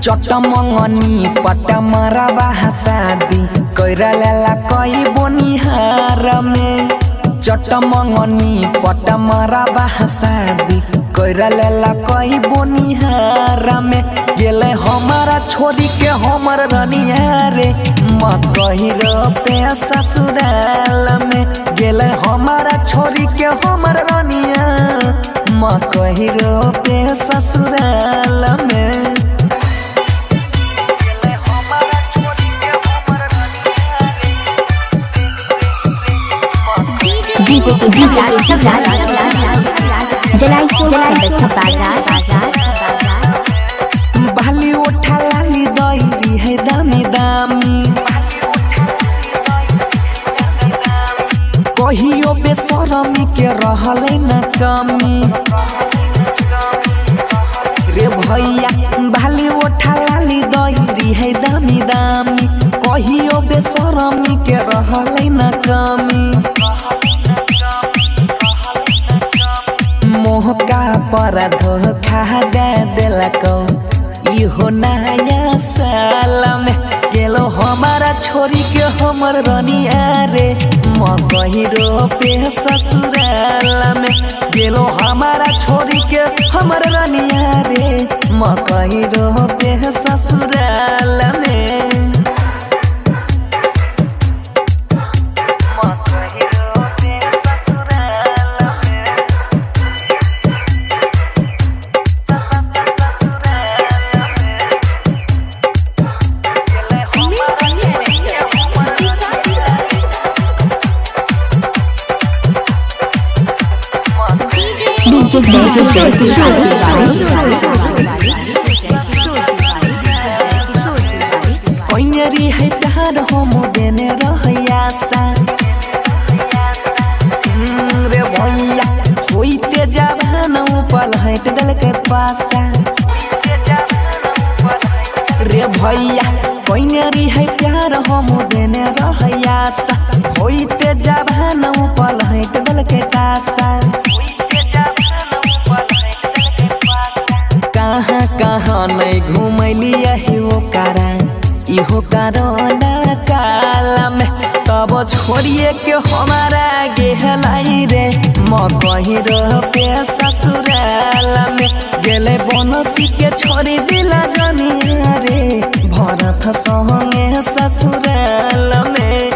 चटमंगनी पटमरा शादी कैरला कई बोनिहार में। चटमंगनी पटमरा शादी कैरला कई बोनिहार में। गेले हमारा छोरी के हमर रनिया रे मकही पे ससुराल में। गेले हमारा छोरी के हमर रनिया मकही पे ससुराल में। डीजे बाली उठा लाली दईरी है दामी दामी कहियो बेशरमी के रहले न कमी रे भैया। बाली उठा लाली दईरी है दामी दामी कहियो बेशरमी के रहले न कमी। मोहका पर धोखा दे दिलको इहो नया साल में। गेलो हमारा छोरी के हमर रनिया रे मकही पे ससुराल में। गेलो हमारा छोरी के हमर रनिया रे मकही पे ससुराल में। कोइनरी है प्यार हम देने रहयासा रे भैया होइते जवान ऊपर हट दल के पासा रे भैया। कोइनरी है प्यार हम देने रहयासा होइते जवान ऊपर हट दल के पासा। कहाँ कहाँ नहीं घुमैली इहो कारण काल में। तब छोड़िए के हमारा गेहलाई रे मकही पे ससुराल में। गेले बनसी के छोड़ी दिला रनिया रे भरत संगे ससुराल में।